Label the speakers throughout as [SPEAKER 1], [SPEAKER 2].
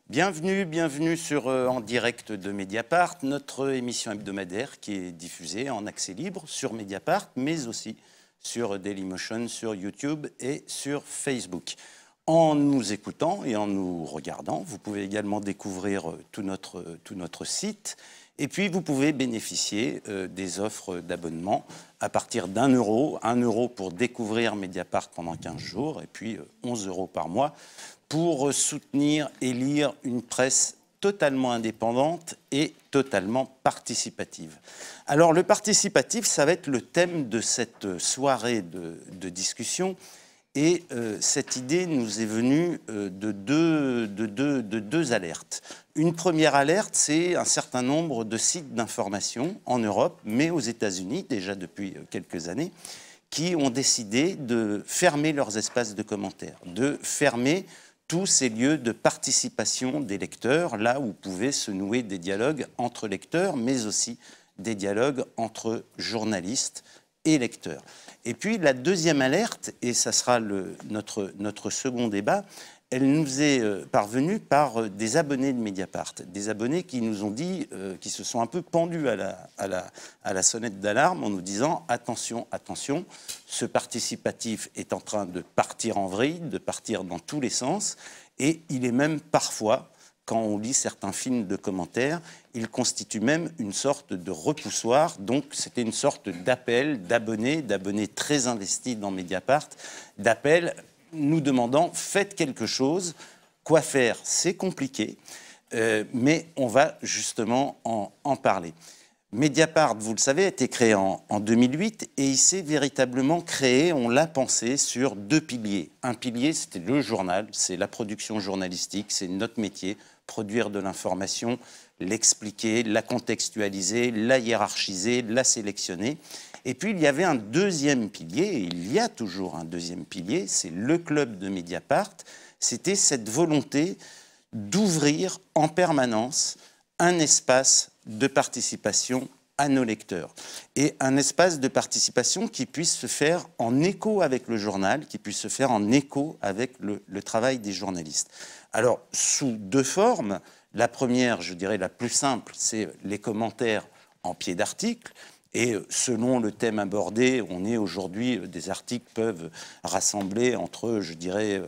[SPEAKER 1] Bienvenue sur En direct de Mediapart, notre émission hebdomadaire qui est diffusée en accès libre sur Mediapart, mais aussi sur Dailymotion, sur YouTube et sur Facebook. En nous écoutant et en nous regardant, vous pouvez également découvrir tout notre site. Et puis, vous pouvez bénéficier des offres d'abonnement à partir d'€1. 1 euro pour découvrir Mediapart pendant 15 jours et puis 11 euros par mois pour soutenir et lire une presse totalement indépendante et totalement participative. Alors, le participatif, ça va être le thème de cette soirée de discussion. Et cette idée nous est venue de deux alertes. Une première alerte, c'est un certain nombre de sites d'information en Europe, mais aux États-Unis, déjà depuis quelques années, qui ont décidé de fermer leurs espaces de commentaires, de fermer tous ces lieux de participation des lecteurs, là où pouvaient se nouer des dialogues entre lecteurs, mais aussi des dialogues entre journalistes et lecteurs. Et puis la deuxième alerte, et ça sera notre second débat, elle nous est parvenue par des abonnés de Mediapart, des abonnés qui nous ont dit, qui se sont un peu pendus à la sonnette d'alarme en nous disant « Attention, attention, ce participatif est en train de partir en vrille, de partir dans tous les sens, et il est même parfois, quand on lit certains films de commentaires, il constitue même une sorte de repoussoir. » Donc, c'était une sorte d'appel d'abonnés très investis dans Mediapart, d'appel nous demandant « Faites quelque chose ». Quoi faire, c'est compliqué, mais on va justement en parler. Mediapart, vous le savez, a été créé en 2008 et il s'est véritablement créé, on l'a pensé, sur deux piliers. Un pilier, c'était le journal, c'est la production journalistique, c'est notre métier, produire de l'information, l'expliquer, la contextualiser, la hiérarchiser, la sélectionner. Et puis, il y avait un deuxième pilier, et il y a toujours un deuxième pilier, c'est le club de Mediapart. C'était cette volonté d'ouvrir en permanence un espace de participation à nos lecteurs. Et un espace de participation qui puisse se faire en écho avec le journal, qui puisse se faire en écho avec le travail des journalistes. Alors, sous deux formes. La première, je dirais la plus simple, c'est les commentaires en pied d'article. Et selon le thème abordé, on est aujourd'hui, des articles peuvent rassembler entre, je dirais,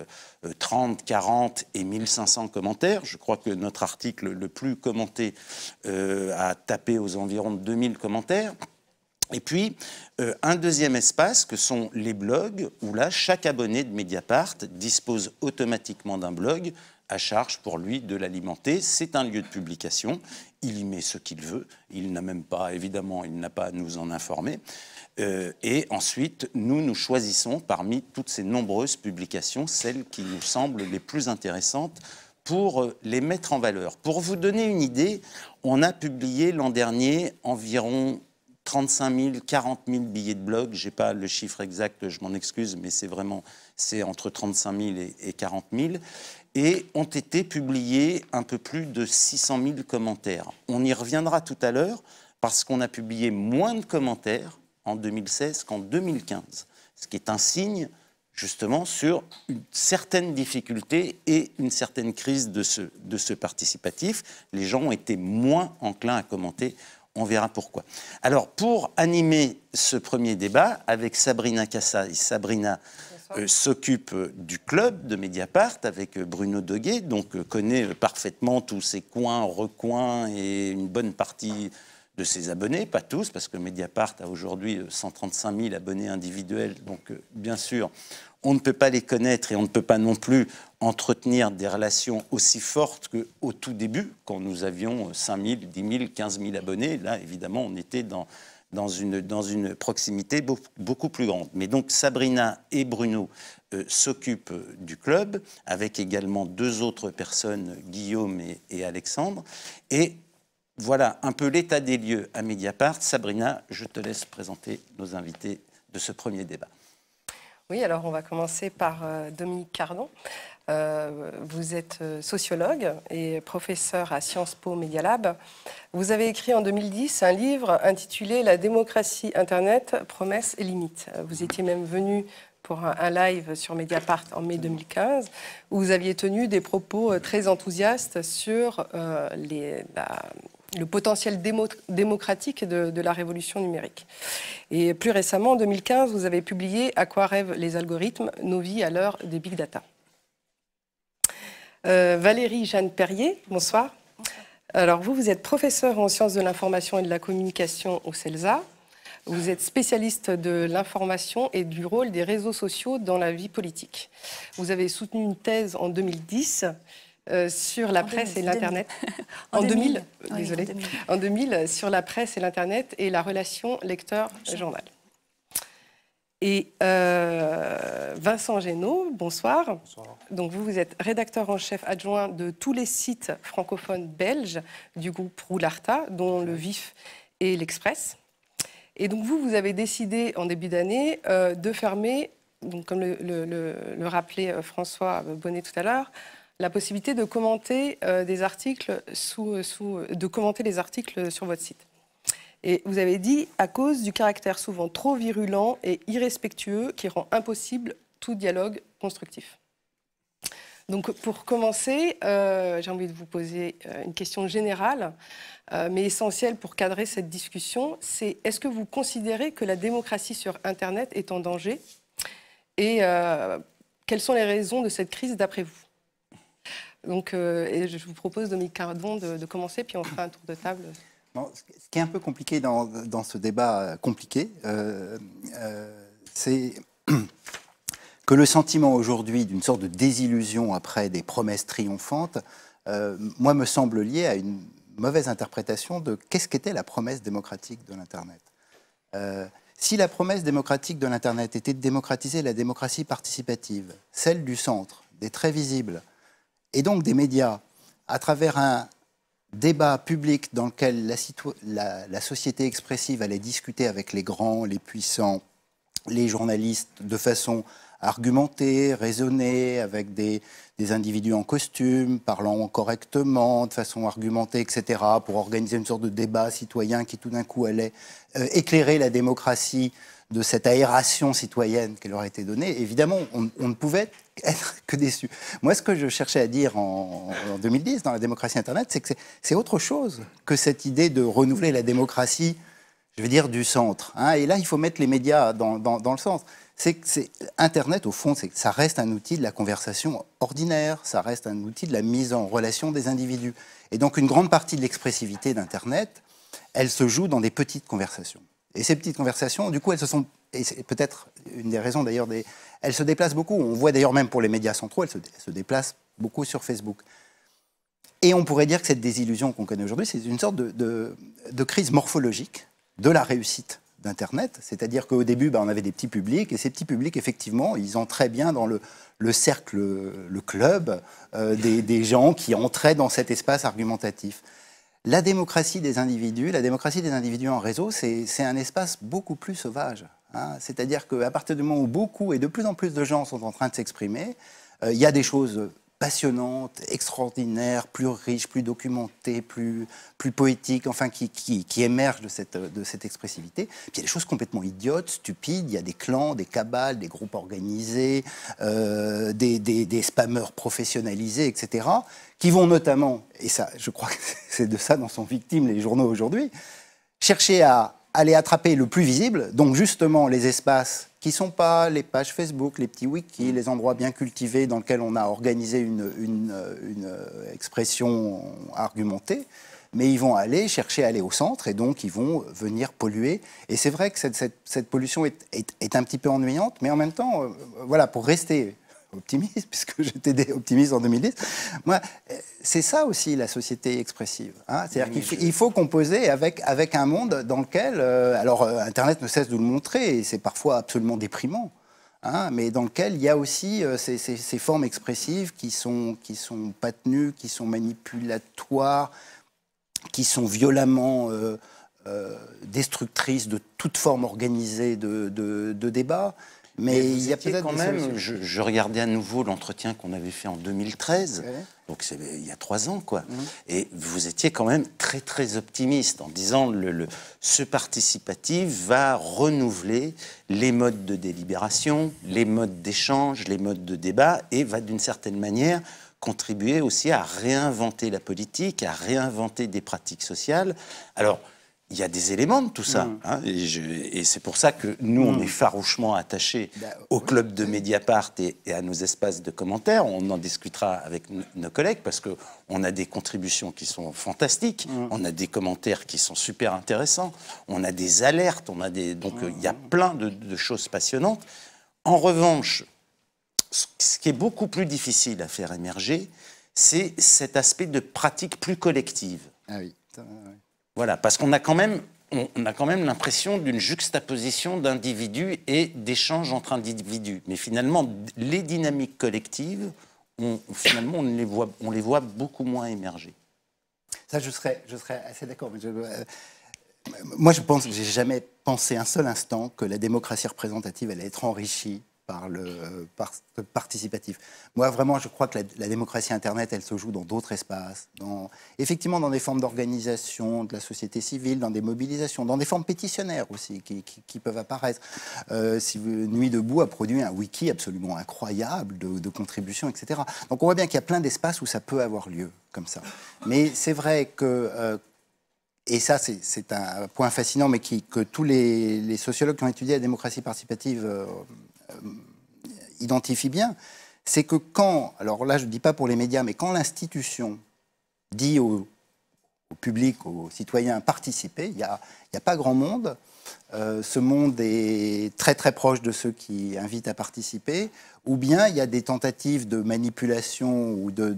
[SPEAKER 1] 30, 40 et 1500 commentaires. Je crois que notre article le plus commenté a tapé aux environs de 2000 commentaires. Et puis, un deuxième espace que sont les blogs, où là, chaque abonné de Mediapart dispose automatiquement d'un blog à charge pour lui de l'alimenter. C'est un lieu de publication. Il y met ce qu'il veut. Il n'a même pas, évidemment, il n'a pas à nous en informer. Et ensuite, nous choisissons parmi toutes ces nombreuses publications celles qui nous semblent les plus intéressantes pour les mettre en valeur. Pour vous donner une idée, on a publié l'an dernier environ 35 000, 40 000 billets de blog. Je n'ai pas le chiffre exact, je m'en excuse, mais c'est entre 35 000 et 40 000. Et ont été publiés un peu plus de 600 000 commentaires. On y reviendra tout à l'heure parce qu'on a publié moins de commentaires en 2016 qu'en 2015, ce qui est un signe justement sur une certaine difficulté et une certaine crise de ce participatif. Les gens ont été moins enclins à commenter. On verra pourquoi. Alors, pour animer ce premier débat avec Sabrina Cassay, Sabrina s'occupe du club de Mediapart avec Bruno Doguet, donc connaît parfaitement tous ses coins, recoins et une bonne partie de ses abonnés, pas tous, parce que Mediapart a aujourd'hui 135 000 abonnés individuels, donc bien sûr, on ne peut pas les connaître et on ne peut pas non plus entretenir des relations aussi fortes qu'au tout début, quand nous avions 5 000, 10 000, 15 000 abonnés. Là, évidemment, on était dans une proximité beaucoup plus grande. Mais donc Sabrina et Bruno s'occupent du club, avec également deux autres personnes, Guillaume et Alexandre. Et voilà un peu l'état des lieux à Mediapart. Sabrina, je te laisse présenter nos invités de ce premier débat.
[SPEAKER 2] Oui, alors on va commencer par Dominique Cardon. Vous êtes sociologue et professeur à Sciences Po Media Lab. Vous avez écrit en 2010 un livre intitulé « La démocratie Internet, promesses et limites ». Vous étiez même venu pour un live sur Mediapart en mai 2015, où vous aviez tenu des propos très enthousiastes sur le potentiel démocratique de la révolution numérique. Et plus récemment, en 2015, vous avez publié « À quoi rêvent les algorithmes ? Nos vies à l'heure des big data ». Valérie Jeanne Perrier, bonsoir. Alors vous êtes professeure en sciences de l'information et de la communication au CELSA. Vous êtes spécialiste de l'information et du rôle des réseaux sociaux dans la vie politique. Vous avez soutenu une thèse en 2010 sur la presse et l'Internet. En 2000, désolé. En 2000, sur la presse et l'Internet et la relation lecteur-journal. Et Vincent Génaud, bonsoir. Bonsoir. Donc vous êtes rédacteur en chef adjoint de tous les sites francophones belges du groupe Roularta, dont Le Vif et l'Express. Et donc vous avez décidé en début d'année de fermer, donc comme le rappelait François Bonnet tout à l'heure, la possibilité de commenter des articles de commenter les articles sur votre site. Et vous avez dit à cause du caractère souvent trop virulent et irrespectueux qui rend impossible tout dialogue constructif. Donc pour commencer, j'ai envie de vous poser une question générale, mais essentielle pour cadrer cette discussion. C'est est-ce que vous considérez que la démocratie sur Internet est en danger? Et quelles sont les raisons de cette crise d'après vous? Donc et je vous propose, Dominique Cardon, de commencer, puis on fera un tour de table.
[SPEAKER 3] Non, ce qui est un peu compliqué dans ce débat compliqué, c'est que le sentiment aujourd'hui d'une sorte de désillusion après des promesses triomphantes, moi, me semble lié à une mauvaise interprétation de qu'est-ce qu'était la promesse démocratique de l'Internet. Si la promesse démocratique de l'Internet était de démocratiser la démocratie participative, celle du centre, des très visibles, et donc des médias, à travers un débat public dans lequel la société expressive allait discuter avec les grands, les puissants, les journalistes de façon argumentée, raisonnée, avec des individus en costume, parlant correctement, de façon argumentée, etc., pour organiser une sorte de débat citoyen qui tout d'un coup allait éclairer la démocratie de cette aération citoyenne qui leur a été donnée. Évidemment, on ne pouvait être que déçu. Moi, ce que je cherchais à dire en 2010 dans la démocratie Internet, c'est que c'est autre chose que cette idée de renouveler la démocratie, je veux dire, du centre. Hein. Et là, il faut mettre les médias dans le centre. Internet, au fond, ça reste un outil de la conversation ordinaire, ça reste un outil de la mise en relation des individus. Et donc, une grande partie de l'expressivité d'Internet, elle se joue dans des petites conversations. Et ces petites conversations, du coup, elles se sont, et c'est peut-être une des raisons d'ailleurs, elles se déplacent beaucoup. On voit d'ailleurs même pour les médias centraux, elles se déplacent beaucoup sur Facebook. Et on pourrait dire que cette désillusion qu'on connaît aujourd'hui, c'est une sorte de crise morphologique de la réussite d'Internet. C'est-à-dire qu'au début, on avait des petits publics, et ces petits publics, effectivement, ils entraient bien dans le cercle, le club des gens qui entraient dans cet espace argumentatif. La démocratie des individus en réseau, c'est un espace beaucoup plus sauvage. Hein. C'est-à-dire qu'à partir du moment où beaucoup et de plus en plus de gens sont en train de s'exprimer, il y a des choses passionnantes, extraordinaires, plus riches, plus documentées, plus poétiques, enfin qui émergent de cette expressivité. Puis il y a des choses complètement idiotes, stupides, il y a des clans, des cabales, des groupes organisés, des spammeurs professionnalisés, etc., qui vont notamment, et ça, je crois que c'est de ça dont sont victimes les journaux aujourd'hui, chercher à aller attraper le plus visible, donc justement les espaces qui ne sont pas les pages Facebook, les petits wikis, les endroits bien cultivés dans lesquels on a organisé une expression argumentée, mais ils vont chercher à aller au centre et donc ils vont venir polluer. Et c'est vrai que cette pollution est un petit peu ennuyante, mais en même temps, voilà, pour rester optimiste, puisque j'étais optimiste en 2010. Moi, c'est ça aussi la société expressive. Hein. C'est-à-dire qu'il faut composer avec un monde dans lequel, alors Internet ne cesse de le montrer, et c'est parfois absolument déprimant, hein, mais dans lequel il y a aussi ces formes expressives qui sont pas tenues, qui sont manipulatoires, qui sont violemment destructrices de toute forme organisée de débat. Mais il y a peut-être
[SPEAKER 1] quand même, je regardais à nouveau l'entretien qu'on avait fait en 2013, donc c'est il y a 3 ans, quoi. Et vous étiez quand même très, très optimiste en disant ce participatif va renouveler les modes de délibération, les modes d'échange, les modes de débat, et va d'une certaine manière contribuer aussi à réinventer la politique, à réinventer des pratiques sociales. Alors, il y a des éléments de tout ça, hein, et c'est pour ça que nous, on est farouchement attachés au club de Mediapart et à nos espaces de commentaires. On en discutera avec nos collègues, parce qu'on a des contributions qui sont fantastiques, on a des commentaires qui sont super intéressants, on a des alertes, donc il y a plein de choses passionnantes. En revanche, ce qui est beaucoup plus difficile à faire émerger, c'est cet aspect de pratique plus collective.
[SPEAKER 3] Ah oui.
[SPEAKER 1] Voilà, parce qu'on a quand même l'impression d'une juxtaposition d'individus et d'échanges entre individus. Mais finalement, les dynamiques collectives, on les voit beaucoup moins émerger.
[SPEAKER 3] Ça, je serais assez d'accord. Moi, je pense que j'ai jamais pensé un seul instant que la démocratie représentative allait être enrichie par le participatif. Moi, vraiment, je crois que la démocratie Internet, elle se joue dans d'autres espaces, effectivement dans des formes d'organisation de la société civile, dans des mobilisations, dans des formes pétitionnaires aussi qui peuvent apparaître. Nuit debout a produit un wiki absolument incroyable de contributions, etc. Donc on voit bien qu'il y a plein d'espaces où ça peut avoir lieu, comme ça. Mais c'est vrai que... et ça, c'est un point fascinant, mais que tous les sociologues qui ont étudié la démocratie participative identifient bien, c'est que quand, alors là je ne dis pas pour les médias, mais quand l'institution dit au public, aux citoyens, participer, il n'y a pas grand monde. Ce monde est très très proche de ceux qui invitent à participer, ou bien il y a des tentatives de manipulation ou de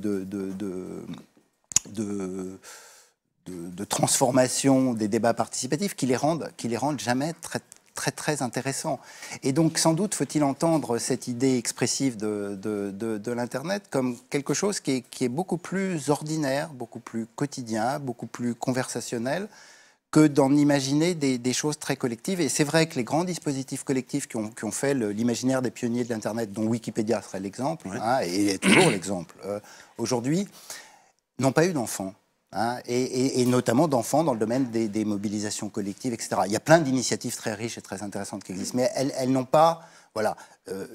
[SPEAKER 3] transformation des débats participatifs qui les rendent jamais très intéressants. Et donc, sans doute, faut-il entendre cette idée expressive de l'Internet comme quelque chose qui est beaucoup plus ordinaire, beaucoup plus quotidien, beaucoup plus conversationnel, que d'en imaginer des choses très collectives. Et c'est vrai que les grands dispositifs collectifs qui ont fait l'imaginaire des pionniers de l'Internet, dont Wikipédia serait l'exemple, et est toujours l'exemple, aujourd'hui, n'ont pas eu d'enfants. Et notamment d'enfants dans le domaine des mobilisations collectives, etc. Il y a plein d'initiatives très riches et très intéressantes qui existent, mais elles n'ont pas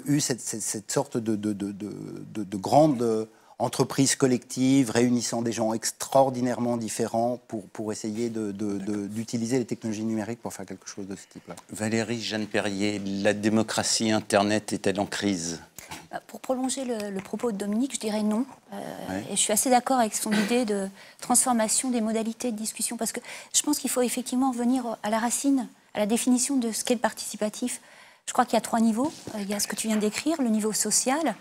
[SPEAKER 3] eu cette sorte de grande entreprise collective réunissant des gens extraordinairement différents pour essayer d'utiliser les technologies numériques pour faire quelque chose de ce type-là.
[SPEAKER 1] Valérie Jeanne Perrier, la démocratie Internet est-elle en crise ?
[SPEAKER 4] Pour prolonger le propos de Dominique, je dirais non. Et je suis assez d'accord avec son idée de transformation des modalités de discussion, parce que je pense qu'il faut effectivement revenir à la racine, à la définition de ce qu'est le participatif. Je crois qu'il y a 3 niveaux. Il y a ce que tu viens de décrire, le niveau social,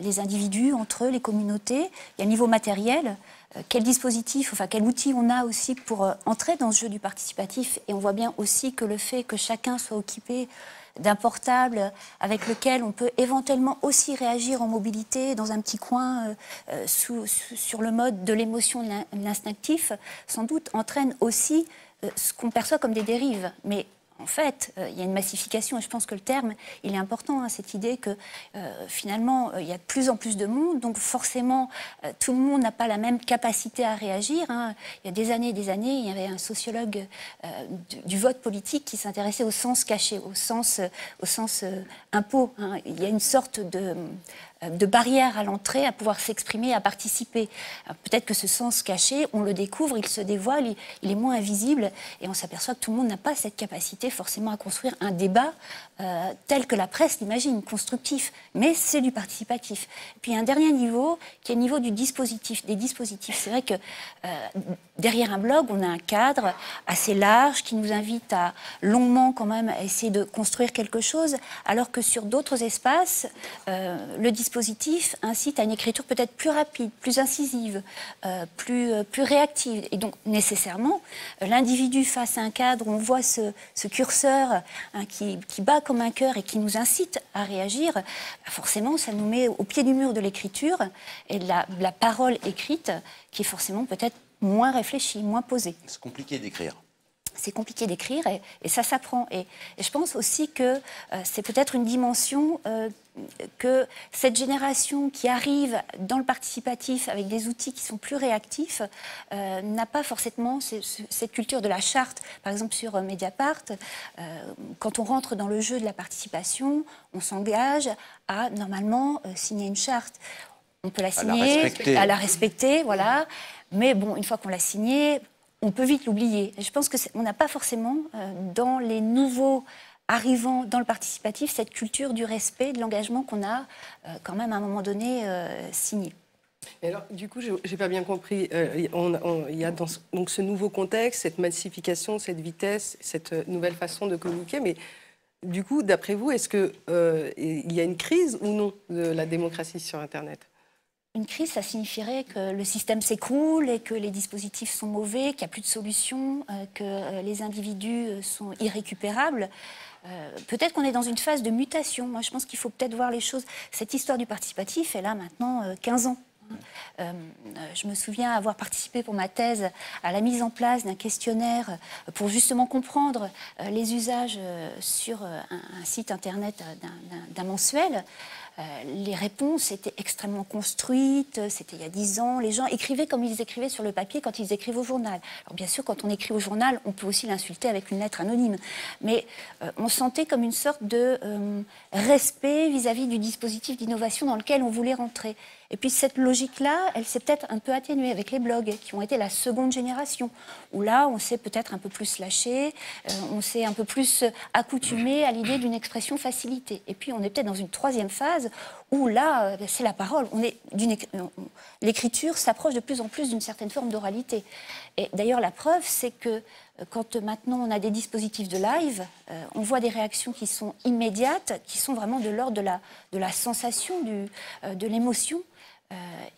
[SPEAKER 4] les individus entre eux, les communautés. Il y a le niveau matériel. Quel dispositif, quel outil on a aussi pour entrer dans ce jeu du participatif. Et on voit bien aussi que le fait que chacun soit occupé d'un portable avec lequel on peut éventuellement aussi réagir en mobilité dans un petit coin sur le mode de l'émotion, de l'instinctif, sans doute entraîne aussi ce qu'on perçoit comme des dérives. Mais en fait, il y a une massification, et je pense que le terme, il est important, cette idée que finalement, il y a de plus en plus de monde, donc forcément, tout le monde n'a pas la même capacité à réagir. Il y a des années, il y avait un sociologue du vote politique qui s'intéressait au sens caché, au sens impôt. Il y a une sorte de barrière à l'entrée, à pouvoir s'exprimer, à participer. Peut-être que ce sens caché, on le découvre, il se dévoile, il est moins invisible, et on s'aperçoit que tout le monde n'a pas cette capacité forcément à construire un débat tel que la presse l'imagine, constructif, mais c'est du participatif. Puis un dernier niveau, qui est le niveau du dispositif, des dispositifs. C'est vrai que derrière un blog, on a un cadre assez large qui nous invite à longuement quand même à essayer de construire quelque chose, alors que sur d'autres espaces, le dispositif incite à une écriture peut-être plus rapide, plus incisive, plus réactive. Et donc, nécessairement, l'individu face à un cadre où on voit ce curseur qui bat comme un cœur et qui nous incite à réagir, forcément, ça nous met au pied du mur de l'écriture et de la parole écrite qui est forcément peut-être moins réfléchie, moins posée.
[SPEAKER 1] C'est compliqué d'écrire.
[SPEAKER 4] c'est compliqué d'écrire et ça s'apprend. Et je pense aussi que c'est peut-être une dimension que cette génération qui arrive dans le participatif avec des outils qui sont plus réactifs n'a pas forcément cette culture de la charte. Par exemple, sur Mediapart, quand on rentre dans le jeu de la participation, on s'engage à normalement signer une charte. On peut la signer, à la respecter, voilà. Mais bon, une fois qu'on l'a signée, on peut vite l'oublier. Je pense qu'on n'a pas forcément, dans les nouveaux arrivant dans le participatif, cette culture du respect, de l'engagement qu'on a quand même à un moment donné signé.
[SPEAKER 2] Et alors, du coup, je n'ai pas bien compris. Il y a donc ce nouveau contexte, cette massification, cette vitesse, cette nouvelle façon de communiquer. Mais du coup, d'après vous, est-ce qu'il y a une crise ou non de la démocratie sur Internet ?
[SPEAKER 4] Une crise, ça signifierait que le système s'écroule et que les dispositifs sont mauvais, qu'il n'y a plus de solution, que les individus sont irrécupérables. Peut-être qu'on est dans une phase de mutation. Moi, je pense qu'il faut peut-être voir les choses. Cette histoire du participatif est là maintenant 15 ans. Je me souviens avoir participé pour ma thèse à la mise en place d'un questionnaire pour justement comprendre les usages sur un site internet d'un mensuel. Les réponses étaient extrêmement construites, c'était il y a 10 ans. Les gens écrivaient comme ils écrivaient sur le papier quand ils écrivent au journal. Alors bien sûr, quand on écrit au journal, on peut aussi l'insulter avec une lettre anonyme. Mais on sentait comme une sorte de respect vis-à-vis du dispositif d'innovation dans lequel on voulait rentrer. Et puis cette logique-là, elle s'est peut-être un peu atténuée avec les blogs, qui ont été la seconde génération, où là, on s'est peut-être un peu plus lâché, on s'est un peu plus accoutumé à l'idée d'une expression facilitée. Et puis on est peut-être dans une troisième phase, où là, c'est la parole. L'écriture s'approche de plus en plus d'une certaine forme d'oralité. Et d'ailleurs, la preuve, c'est que quand maintenant on a des dispositifs de live, on voit des réactions qui sont immédiates, qui sont vraiment de l'ordre de la sensation, de l'émotion.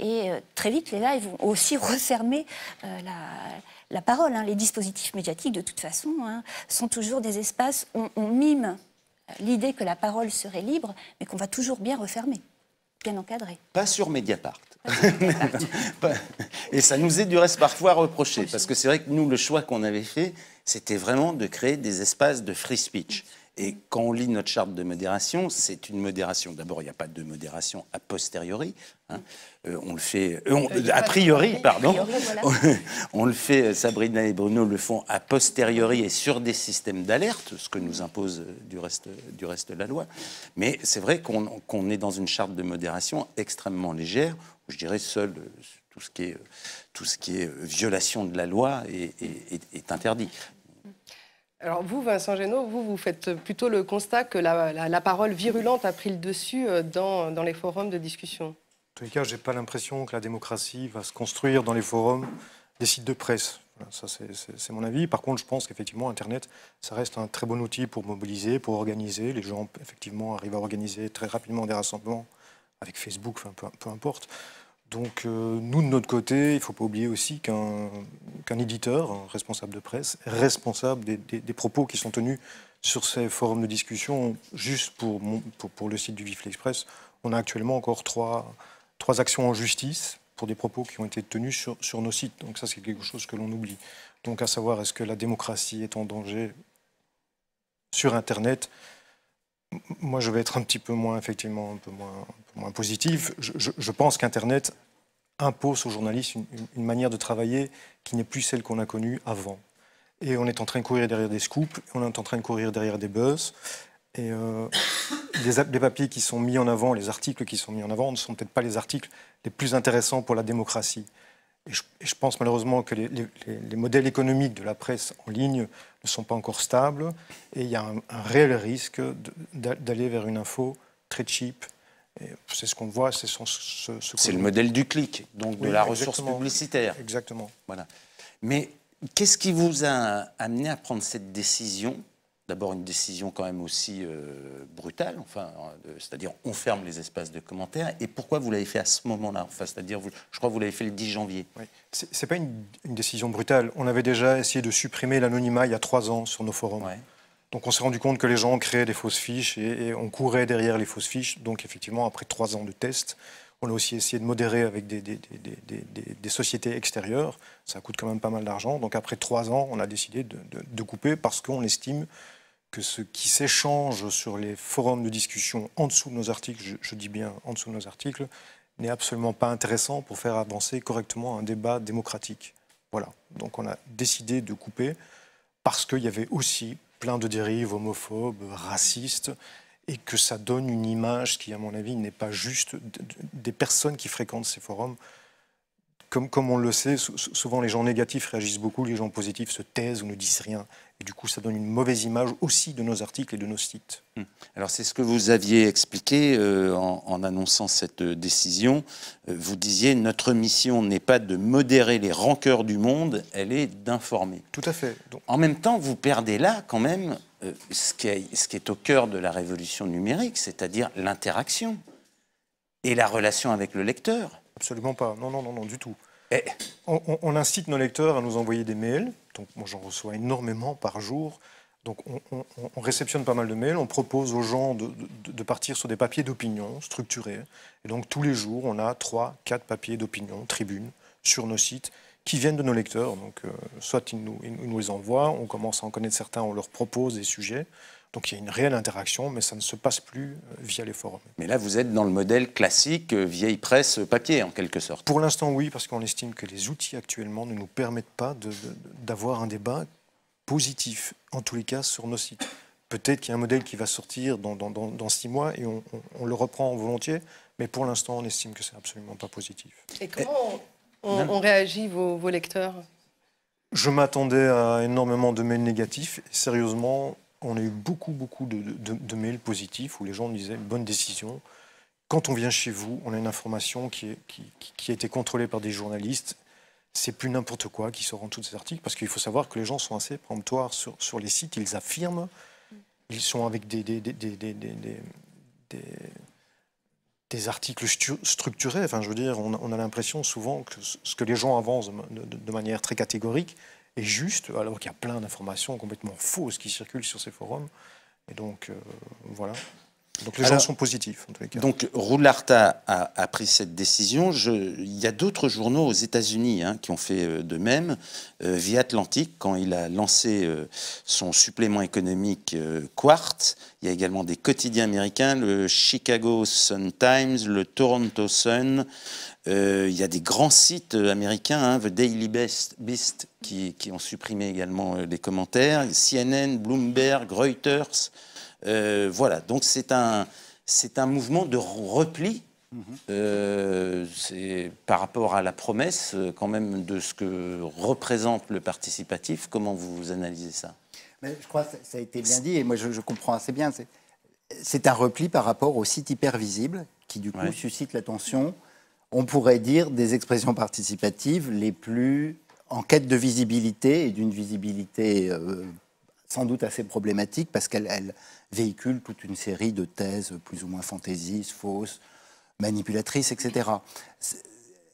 [SPEAKER 4] Et très vite, les lives vont aussi refermer la parole. Les dispositifs médiatiques, de toute façon, sont toujours des espaces où on mime l'idée que la parole serait libre, mais qu'on va toujours bien refermer, bien encadrer.
[SPEAKER 1] Pas sur Mediapart. Et ça nous est du reste parfois reproché, parce que c'est vrai que nous, le choix qu'on avait fait, c'était vraiment de créer des espaces de free speech. Et quand on lit notre charte de modération, c'est une modération. D'abord, il n'y a pas de modération a posteriori. On le fait... a priori, pardon. On le fait, Sabrina et Bruno le font a posteriori et sur des systèmes d'alerte, ce que nous impose du reste de la loi. Mais c'est vrai qu'on est dans une charte de modération extrêmement légère, où je dirais seul tout ce qui est violation de la loi est interdit.
[SPEAKER 2] Alors vous, Vincent Génaud, vous faites plutôt le constat que la parole virulente a pris le dessus dans les forums de discussion.
[SPEAKER 5] En tous les cas, je n'ai pas l'impression que la démocratie va se construire dans les forums des sites de presse. Ça, c'est mon avis. Par contre, je pense qu'effectivement, Internet, ça reste un très bon outil pour mobiliser, pour organiser. Les gens, effectivement, arrivent à organiser très rapidement des rassemblements avec Facebook, enfin, peu importe. Donc nous, de notre côté, il ne faut pas oublier aussi qu'un éditeur, un responsable de presse, est responsable des propos qui sont tenus sur ces forums de discussion. Juste pour le site du Vif l'Express, on a actuellement encore trois actions en justice pour des propos qui ont été tenus sur nos sites. Donc ça, c'est quelque chose que l'on oublie. Donc à savoir, est-ce que la démocratie est en danger sur Internet ? Moi, je vais être un petit peu moins, effectivement, un peu moins positif. Je pense qu'Internet impose aux journalistes une manière de travailler qui n'est plus celle qu'on a connue avant. Et on est en train de courir derrière des scoops, on est en train de courir derrière des buzz. Et les papiers qui sont mis en avant, les articles qui sont mis en avant ne sont peut-être pas les articles les plus intéressants pour la démocratie. Et je pense malheureusement que les modèles économiques de la presse en ligne ne sont pas encore stables. Et il y a un réel risque d'aller vers une info très cheap. C'est ce qu'on voit. C'est
[SPEAKER 1] le modèle du clic, donc de la ressource publicitaire.
[SPEAKER 5] Exactement.
[SPEAKER 1] Voilà. Mais qu'est-ce qui vous a amené à prendre cette décision ? D'abord une décision quand même aussi brutale, c'est-à-dire on ferme les espaces de commentaires. Et pourquoi vous l'avez fait à ce moment-là ? C'est-à-dire, je crois que vous l'avez fait le 10 janvier.
[SPEAKER 5] Oui. Ce n'est pas une décision brutale. On avait déjà essayé de supprimer l'anonymat il y a 3 ans sur nos forums. Ouais. Donc on s'est rendu compte que les gens créaient des fausses fiches et on courait derrière les fausses fiches. Donc effectivement, après 3 ans de tests, On a aussi essayé de modérer avec des sociétés extérieures. Ça coûte quand même pas mal d'argent. Donc après 3 ans, on a décidé de couper parce qu'on estime que ce qui s'échange sur les forums de discussion en dessous de nos articles, je dis bien en dessous de nos articles, n'est absolument pas intéressant pour faire avancer correctement un débat démocratique. Voilà. Donc on a décidé de couper parce qu'il y avait aussi plein de dérives homophobes, racistes, et que ça donne une image qui, à mon avis, n'est pas juste des personnes qui fréquentent ces forums. Comme on le sait, souvent les gens négatifs réagissent beaucoup, les gens positifs se taisent ou ne disent rien. Et du coup, ça donne une mauvaise image aussi de nos articles et de nos sites.
[SPEAKER 1] Alors c'est ce que vous aviez expliqué en annonçant cette décision. Vous disiez, notre mission n'est pas de modérer les rancœurs du monde, elle est d'informer.
[SPEAKER 5] Tout à fait. Donc,
[SPEAKER 1] en même temps, vous perdez là quand même ce qui est au cœur de la révolution numérique, c'est-à-dire l'interaction et la relation avec le lecteur.
[SPEAKER 5] Absolument pas. Non, du tout. On incite nos lecteurs à nous envoyer des mails. Donc moi, j'en reçois énormément par jour. Donc on réceptionne pas mal de mails. On propose aux gens de partir sur des papiers d'opinion structurés. Et donc tous les jours, on a 3, 4 papiers d'opinion, tribunes, sur nos sites, qui viennent de nos lecteurs. Donc soit ils nous les envoient, on commence à en connaître certains, on leur propose des sujets. Donc il y a une réelle interaction, mais ça ne se passe plus via les forums.
[SPEAKER 1] Mais là, vous êtes dans le modèle classique, vieille presse papier, en quelque sorte.
[SPEAKER 5] Pour l'instant, oui, parce qu'on estime que les outils actuellement ne nous permettent pas d'avoir un débat positif, en tous les cas, sur nos sites. Peut-être qu'il y a un modèle qui va sortir dans 6 mois et on le reprend volontiers, mais pour l'instant, on estime que c'est absolument pas positif.
[SPEAKER 2] Et comment on réagit, vos lecteurs?
[SPEAKER 5] Je m'attendais à énormément de mails négatifs, et sérieusement, on a eu beaucoup de mails positifs où les gens disaient « bonne décision ». Quand on vient chez vous, on a une information qui a été contrôlée par des journalistes. C'est plus n'importe quoi qui sort en tous ces articles, parce qu'il faut savoir que les gens sont assez préemptoires sur les sites. Ils affirment, ils sont avec des articles structurés. Enfin, je veux dire, on a l'impression souvent que ce que les gens avancent de manière très catégorique est juste, alors qu'il y a plein d'informations complètement fausses qui circulent sur ces forums. Et donc, voilà. Donc les gens sont positifs, en tous les cas.
[SPEAKER 1] Donc Roularta a pris cette décision. Il y a d'autres journaux aux États-Unis qui ont fait de même. The Atlantic, quand il a lancé son supplément économique Quartz, il y a également des quotidiens américains, le Chicago Sun-Times, le Toronto Sun. Il y a des grands sites américains, The Daily Beast, qui ont supprimé également les commentaires, CNN, Bloomberg, Reuters. Voilà, donc c'est un mouvement de repli par rapport à la promesse quand même de ce que représente le participatif. Comment vous analysez ça?
[SPEAKER 3] Mais je crois que ça a été bien dit, et moi je comprends assez bien. C'est un repli par rapport aux sites hyper visibles qui du coup suscitent l'attention, on pourrait dire, des expressions participatives les plus en quête de visibilité, et d'une visibilité sans doute assez problématique, parce qu'elle véhicule toute une série de thèses plus ou moins fantaisistes, fausses, manipulatrices, etc.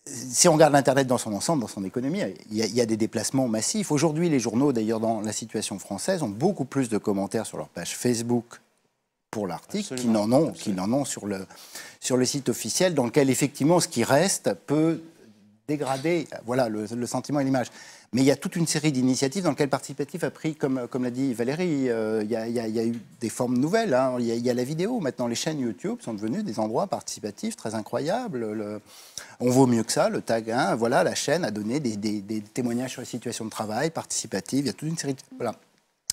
[SPEAKER 3] Si on regarde l'Internet dans son ensemble, dans son économie, il y a des déplacements massifs. Aujourd'hui, les journaux, d'ailleurs, dans la situation française, ont beaucoup plus de commentaires sur leur page Facebook pour l'article qu'ils n'en ont sur le site officiel, dans lequel, effectivement, ce qui reste peut dégrader le sentiment et l'image. Mais il y a toute une série d'initiatives dans lesquelles le participatif a pris, comme l'a dit Valérie, il y a eu des formes nouvelles. Il y a la vidéo. Maintenant, les chaînes YouTube sont devenues des endroits participatifs très incroyables. On vaut mieux que ça, le tag 1. Voilà, la chaîne a donné des témoignages sur les situations de travail participatifs. Il y a toute une série de... Voilà.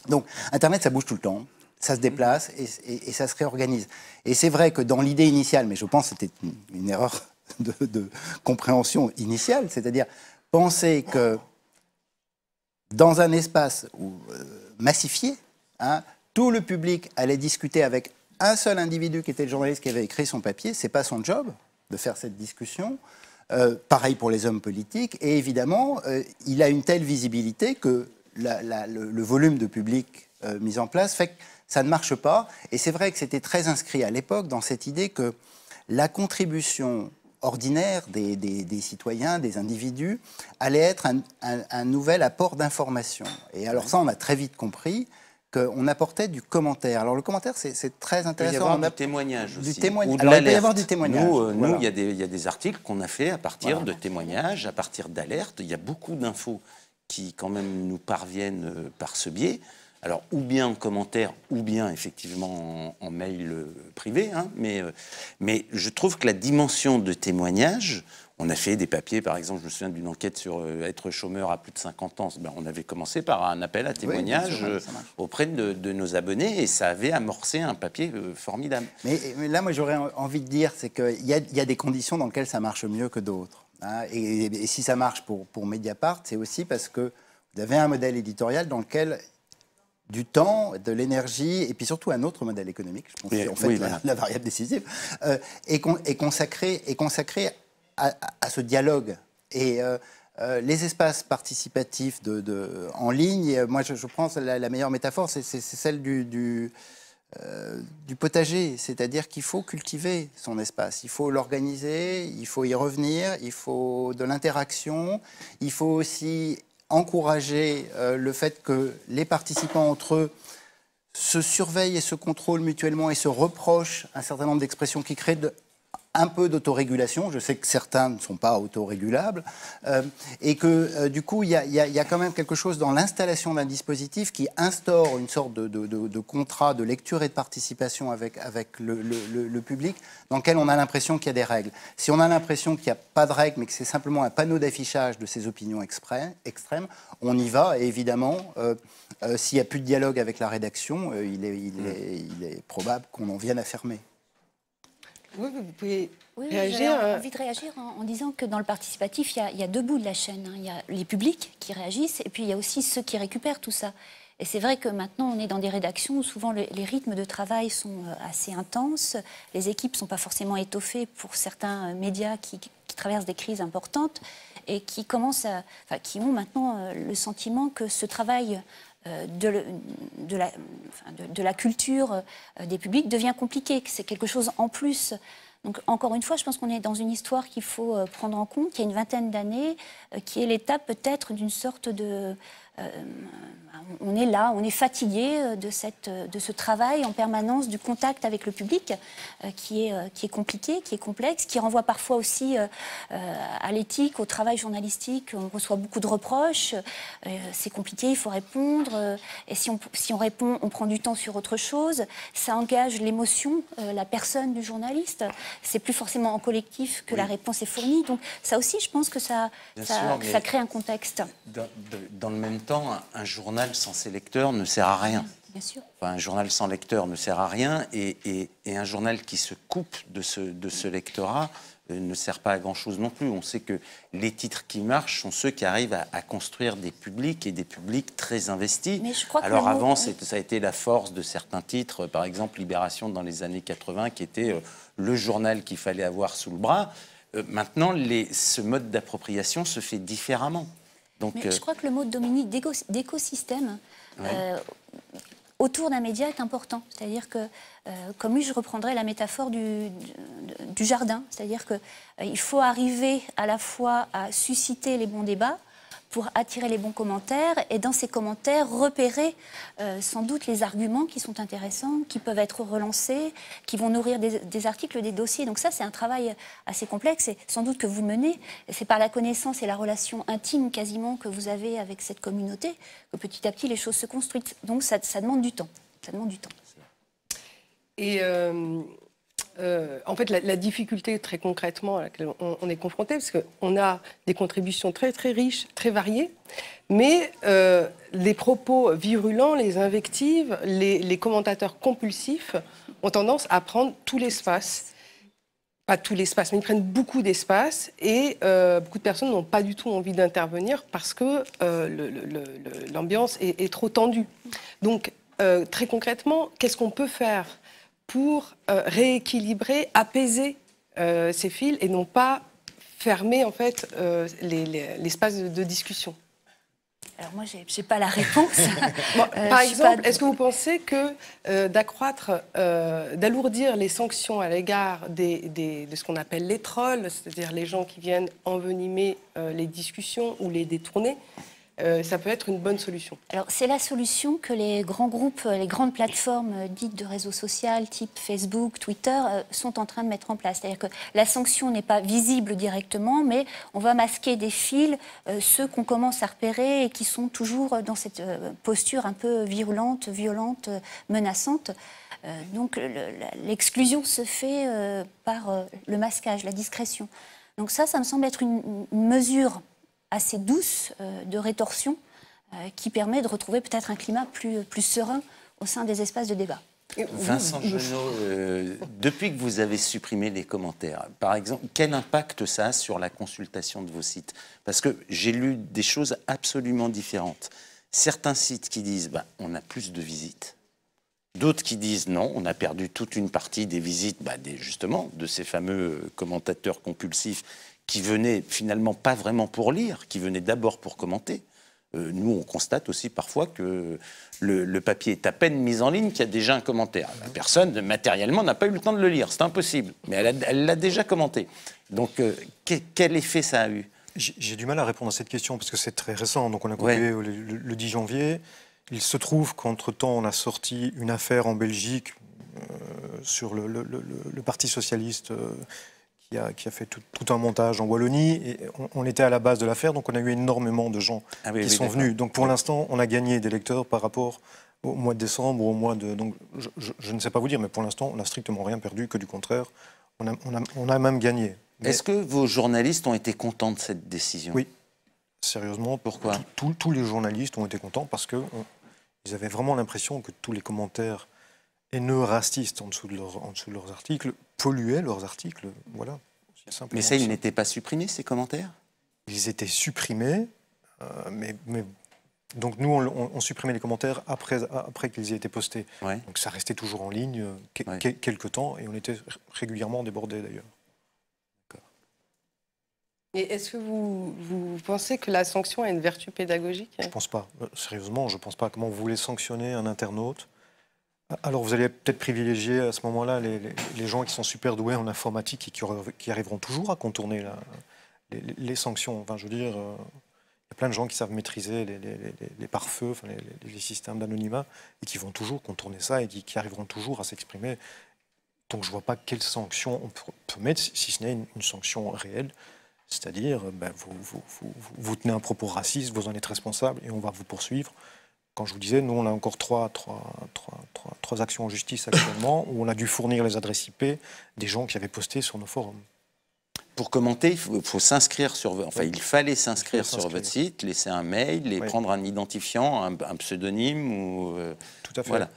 [SPEAKER 3] Donc, Internet, ça bouge tout le temps. Ça se déplace et ça se réorganise. Et c'est vrai que dans l'idée initiale, mais je pense que c'était une erreur de compréhension initiale, c'est-à-dire penser que dans un espace massifié, tout le public allait discuter avec un seul individu qui était le journaliste qui avait écrit son papier. Ce n'est pas son job de faire cette discussion. Pareil pour les hommes politiques. Et évidemment, il a une telle visibilité que le volume de public mis en place fait que ça ne marche pas. Et c'est vrai que c'était très inscrit à l'époque dans cette idée que la contribution ordinaire des citoyens, des individus, allait être un nouvel apport d'information. Et alors ça, on a très vite compris qu'on apportait du commentaire. Alors le commentaire, c'est très intéressant.
[SPEAKER 1] Il peut y avoir du témoignage aussi.
[SPEAKER 3] Alors
[SPEAKER 1] il
[SPEAKER 3] peut y avoir du témoignage.
[SPEAKER 1] Nous, il y a des articles qu'on a fait à partir de témoignages, à partir d'alertes. Il y a beaucoup d'infos qui quand même nous parviennent par ce biais. Alors, ou bien en commentaire, ou bien effectivement en mail privé. Hein, mais je trouve que la dimension de témoignage, on a fait des papiers, par exemple, je me souviens d'une enquête sur être chômeur à plus de 50 ans. Ben, on avait commencé par un appel à témoignage auprès de nos abonnés, et ça avait amorcé un papier formidable.
[SPEAKER 3] Mais là, moi, j'aurais envie de dire, c'est qu'il y a des conditions dans lesquelles ça marche mieux que d'autres. Hein, et si ça marche pour Mediapart, c'est aussi parce que vous avez un modèle éditorial dans lequel du temps, de l'énergie, et puis surtout un autre modèle économique, je pense que c'est en fait la variable décisive, est consacré à ce dialogue. Et les espaces participatifs en ligne, moi je pense la meilleure métaphore, c'est celle du potager, c'est-à-dire qu'il faut cultiver son espace, il faut l'organiser, il faut y revenir, il faut de l'interaction, il faut aussi encourager le fait que les participants entre eux se surveillent et se contrôlent mutuellement et se reprochent un certain nombre d'expressions qui créent un peu d'autorégulation. Je sais que certains ne sont pas autorégulables. Et que du coup, il y a quand même quelque chose dans l'installation d'un dispositif qui instaure une sorte de contrat de lecture et de participation avec le public, dans lequel on a l'impression qu'il y a des règles. Si on a l'impression qu'il n'y a pas de règles, mais que c'est simplement un panneau d'affichage de ces opinions extrêmes, on y va. Et évidemment, s'il n'y a plus de dialogue avec la rédaction, il est probable qu'on en vienne à fermer.
[SPEAKER 2] Oui, vous pouvez réagir.
[SPEAKER 4] J'ai envie de réagir en disant que dans le participatif, il y a deux bouts de la chaîne. Il y a les publics qui réagissent et puis il y a aussi ceux qui récupèrent tout ça. Et c'est vrai que maintenant, on est dans des rédactions où souvent les rythmes de travail sont assez intenses. Les équipes ne sont pas forcément étoffées pour certains médias qui traversent des crises importantes et qui ont maintenant le sentiment que ce travail de la culture des publics devient compliqué, que c'est quelque chose en plus. Donc, encore une fois, je pense qu'on est dans une histoire qu'il faut prendre en compte. Il y a une vingtaine d'années, qui est l'étape peut-être d'une sorte de... on est là, on est fatigué de ce travail en permanence, du contact avec le public, qui est compliqué, qui est complexe, qui renvoie parfois aussi à l'éthique, au travail journalistique. On reçoit beaucoup de reproches, c'est compliqué, il faut répondre, et si on répond, on prend du temps sur autre chose. Ça engage l'émotion, la personne du journaliste. C'est plus forcément en collectif que la réponse est fournie. Donc ça aussi, je pense que ça crée un contexte.
[SPEAKER 1] Dans le même temps, un journal sans ses lecteurs ne sert à rien.
[SPEAKER 4] Bien sûr.
[SPEAKER 1] Enfin, un journal sans lecteur ne sert à rien, et un journal qui se coupe de ce lectorat ne sert pas à grand-chose non plus. On sait que les titres qui marchent sont ceux qui arrivent à construire des publics, et des publics très investis.
[SPEAKER 4] Mais je crois que
[SPEAKER 1] alors avant, ça a été la force de certains titres, par exemple Libération dans les années 80, qui était le journal qu'il fallait avoir sous le bras. Maintenant, ce mode d'appropriation se fait différemment. Donc,
[SPEAKER 4] mais je crois que le mot de Dominique d'écosystème autour d'un média est important. C'est-à-dire que, comme lui, je reprendrais la métaphore du jardin. C'est-à-dire qu'il faut arriver à la fois à susciter les bons débats pour attirer les bons commentaires, et dans ces commentaires, repérer sans doute les arguments qui sont intéressants, qui peuvent être relancés, qui vont nourrir des articles, des dossiers. Donc ça, c'est un travail assez complexe, et sans doute que vous menez. C'est par la connaissance et la relation intime quasiment que vous avez avec cette communauté que petit à petit les choses se construisent. Donc ça demande du temps. Ça demande du temps.
[SPEAKER 2] Et en fait, la difficulté très concrètement à laquelle on est confronté, parce qu'on a des contributions très très riches, très variées, mais les propos virulents, les invectives, les commentateurs compulsifs ont tendance à prendre tout l'espace. Pas tout l'espace, mais ils prennent beaucoup d'espace, et beaucoup de personnes n'ont pas du tout envie d'intervenir parce que l'ambiance est trop tendue. Donc, très concrètement, qu'est-ce qu'on peut faire pour rééquilibrer, apaiser ces fils, et non pas fermer en fait l'espace de discussion?
[SPEAKER 4] Alors moi, je n'ai pas la réponse.
[SPEAKER 2] Par exemple, est-ce que vous pensez que d'alourdir les sanctions à l'égard de ce qu'on appelle les trolls, c'est-à-dire les gens qui viennent envenimer les discussions ou les détourner, ça peut être une bonne solution.
[SPEAKER 4] Alors, c'est la solution que les grands groupes, les grandes plateformes dites de réseau social, type Facebook, Twitter, sont en train de mettre en place. C'est-à-dire que la sanction n'est pas visible directement, mais on va masquer des fils, ceux qu'on commence à repérer et qui sont toujours dans cette posture un peu violente, menaçante. Donc, l'exclusion se fait par le masquage, la discrétion. Donc ça me semble être une mesure assez douce de rétorsion qui permet de retrouver peut-être un climat plus serein au sein des espaces de débat.
[SPEAKER 1] Vincent Genot, depuis que vous avez supprimé les commentaires, par exemple, quel impact ça a sur la consultation de vos sites? Parce que j'ai lu des choses absolument différentes. Certains sites qui disent on a plus de visites. D'autres qui disent non, on a perdu toute une partie des visites, justement, de ces fameux commentateurs compulsifs qui venaient finalement pas vraiment pour lire, qui venaient d'abord pour commenter. Nous, on constate aussi parfois que le papier est à peine mis en ligne qu'il y a déjà un commentaire. La personne, matériellement, n'a pas eu le temps de le lire, c'est impossible, mais elle l'a déjà commenté. Donc, quel effet ça a eu?
[SPEAKER 5] J'ai du mal à répondre à cette question parce que c'est très récent. Donc, on a coupé le 10 janvier. Il se trouve qu'entre-temps, on a sorti une affaire en Belgique sur le Parti socialiste qui a fait tout un montage en Wallonie. Et on était à la base de l'affaire, donc on a eu énormément de gens qui sont venus. Donc pour l'instant, on a gagné des lecteurs par rapport au mois de décembre, au mois de... Donc je ne sais pas vous dire, mais pour l'instant, on n'a strictement rien perdu, que du contraire. On a même gagné.
[SPEAKER 1] Est-ce que vos journalistes ont été contents de cette décision?
[SPEAKER 5] Oui, sérieusement.
[SPEAKER 1] Pourquoi?
[SPEAKER 5] Tous les journalistes ont été contents parce qu'ils avaient vraiment l'impression que tous les commentaires haineux, racistes en dessous de leurs articles polluaient leurs articles. Voilà.
[SPEAKER 1] Mais ça, ils n'étaient pas supprimés, ces commentaires?
[SPEAKER 5] Ils étaient supprimés, mais donc nous, on supprimait les commentaires après qu'ils aient été postés.
[SPEAKER 1] Ouais.
[SPEAKER 5] Donc ça restait toujours en ligne quelques temps et on était régulièrement débordés d'ailleurs.
[SPEAKER 2] Et est-ce que vous pensez que la sanction a une vertu pédagogique?
[SPEAKER 5] Je ne pense pas. Sérieusement, je ne pense pas. Comment vous voulez sanctionner un internaute? Alors vous allez peut-être privilégier à ce moment-là les gens qui sont super doués en informatique et qui arriveront toujours à contourner les sanctions. Enfin, je veux dire, il y a plein de gens qui savent maîtriser les pare-feux, enfin, les systèmes d'anonymat, et qui vont toujours contourner ça et qui arriveront toujours à s'exprimer. Donc je ne vois pas quelle sanction on peut mettre, si ce n'est une sanction réelle. C'est-à-dire, vous tenez un propos raciste, vous en êtes responsable et on va vous poursuivre. Quand je vous disais, nous, on a encore trois actions en justice actuellement où on a dû fournir les adresses IP des gens qui avaient posté sur nos forums.
[SPEAKER 1] Pour commenter, il faut s'inscrire il fallait s'inscrire sur votre site, laisser un mail et prendre un identifiant, un pseudonyme ou...
[SPEAKER 5] Tout à fait.
[SPEAKER 1] Voilà.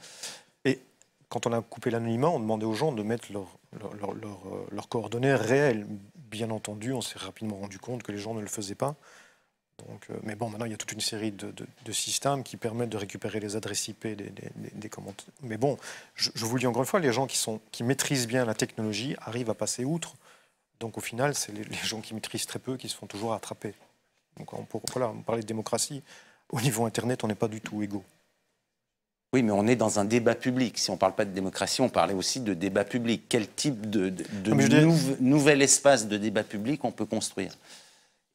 [SPEAKER 5] Et quand on a coupé l'anonymat, on demandait aux gens de mettre leurs coordonnées réelles. Bien entendu, on s'est rapidement rendu compte que les gens ne le faisaient pas. Donc, mais bon, maintenant, il y a toute une série de systèmes qui permettent de récupérer les adresses IP des commentaires. Mais bon, je vous le dis encore une fois, les gens qui maîtrisent bien la technologie arrivent à passer outre. Donc au final, c'est les gens qui maîtrisent très peu qui se font toujours attraper. Donc on parlait de démocratie. Au niveau Internet, on n'est pas du tout égaux.
[SPEAKER 1] Oui, mais on est dans un débat public. Si on ne parle pas de démocratie, on parlait aussi de débat public. Quel type de nouvel espace de débat public on peut construire?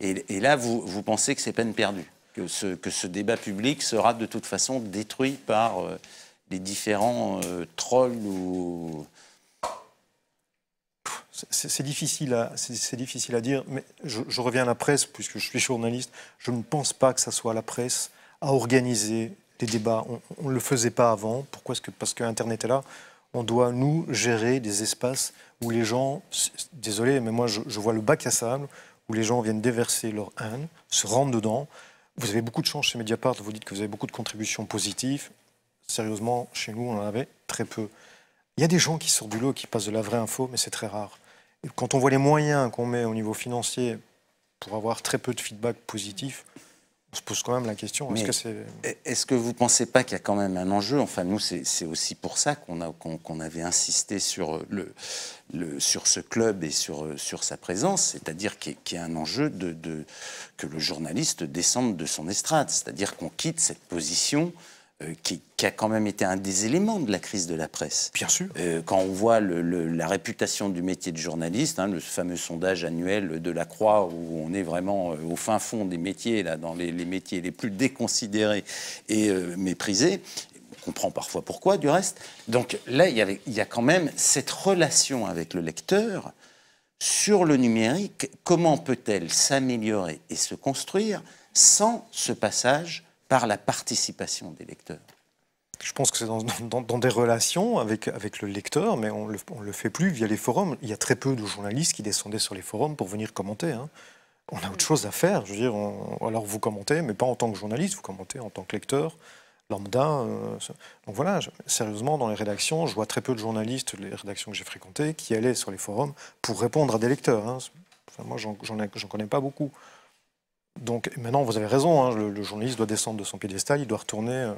[SPEAKER 1] Et là, vous pensez que c'est peine perdue, que ce débat public sera de toute façon détruit par les différents trolls ou...
[SPEAKER 5] C'est difficile à dire, mais je reviens à la presse, puisque je suis journaliste. Je ne pense pas que ça soit la presse à organiser les débats. On ne le faisait pas avant. Pourquoi? Parce que Internet est là. On doit, nous, gérer des espaces où les gens... Désolé, mais moi, je vois le bac à sable, où les gens viennent déverser leur haine, se rendent dedans. Vous avez beaucoup de chance chez Mediapart, vous dites que vous avez beaucoup de contributions positives. Sérieusement, chez nous, on en avait très peu. Il y a des gens qui sortent du lot, qui passent de la vraie info, mais c'est très rare. Et quand on voit les moyens qu'on met au niveau financier pour avoir très peu de feedback positif, on se pose quand même la question,
[SPEAKER 1] est-ce que vous ne pensez pas qu'il y a quand même un enjeu? Enfin, nous, c'est aussi pour ça qu'on avait insisté sur ce club et sur sa présence, c'est-à-dire qu'il y a un enjeu que le journaliste descende de son estrade, c'est-à-dire qu'on quitte cette position qui a quand même été un des éléments de la crise de la presse.
[SPEAKER 5] Bien sûr.
[SPEAKER 1] Quand on voit la réputation du métier de journaliste, le fameux sondage annuel de la Croix, où on est vraiment au fin fond des métiers, là, dans les métiers les plus déconsidérés et méprisés, on comprend parfois pourquoi, du reste. Donc là, il y a quand même cette relation avec le lecteur sur le numérique. Comment peut-elle s'améliorer et se construire sans ce passage par la participation des lecteurs?
[SPEAKER 5] Je pense que c'est dans des relations avec le lecteur, mais on le fait plus via les forums. Il y a très peu de journalistes qui descendaient sur les forums pour venir commenter. On a autre chose à faire. Je veux dire, alors vous commentez, mais pas en tant que journaliste, vous commentez en tant que lecteur, lambda. Donc voilà, sérieusement, dans les rédactions, je vois très peu de journalistes, les rédactions que j'ai fréquentées, qui allaient sur les forums pour répondre à des lecteurs. Enfin, moi, j'en connais pas beaucoup. Donc maintenant, vous avez raison, le journaliste doit descendre de son piédestal, il doit retourner